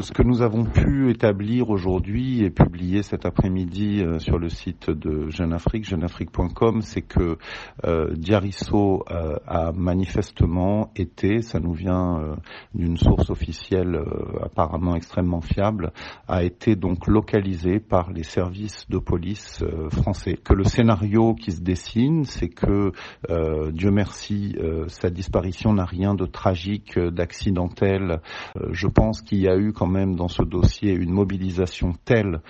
ce que nous avons pu établir aujourd'hui et publier cet après-midi sur le site de Jeune Afrique, jeuneafrique.com, c'est que Diarisso a manifestement été, ça nous vient d'une source officielle apparemment extrêmement fiable, a été donc localisé par les services de police français. Que le scénario qui se dessine, c'est que Dieu merci, sa disparition n'a rien de tragique, d'accidentel. Je pense qu'il y a eu quand même dans ce dossier une mobilisation telle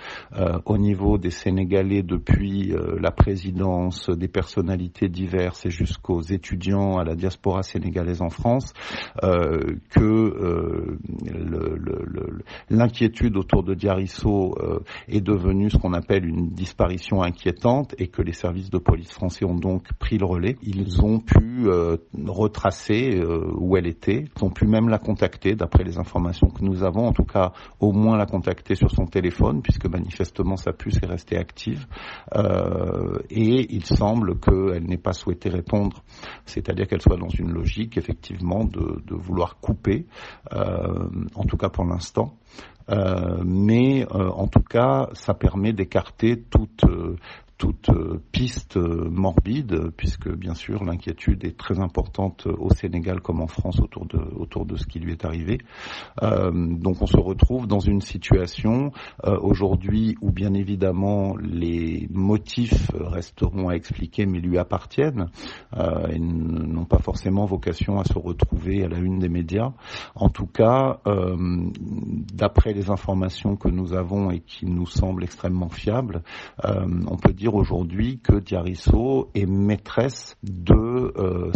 au niveau des Sénégalais depuis la présidence, des personnalités diverses et jusqu'aux étudiants à la diaspora sénégalaise en France, que l'inquiétude autour de Diarisso est devenue ce qu'on appelle une disparition inquiétante et que les services de police français ont donc pris le relais. Ils ont pu retracer où elle était, ils ont pu même la contacter d'après les informations que nous avons, en tout cas au moins la contacter sur son téléphone puisque manifestement sa puce est restée active et il semble qu'elle n'ait pas souhaité répondre, c'est-à-dire qu'elle soit dans une logique effectivement de vouloir couper, en tout cas pour l'instant. Mais en tout cas, ça permet d'écarter toute piste morbide, puisque bien sûr l'inquiétude est très importante au Sénégal comme en France autour de ce qui lui est arrivé. Donc on se retrouve dans une situation aujourd'hui où bien évidemment les motifs resteront à expliquer mais lui appartiennent et n'ont pas forcément vocation à se retrouver à la une des médias. En tout cas, d'après les informations que nous avons et qui nous semblent extrêmement fiables, on peut dire aujourd'hui que Diarisso est maîtresse de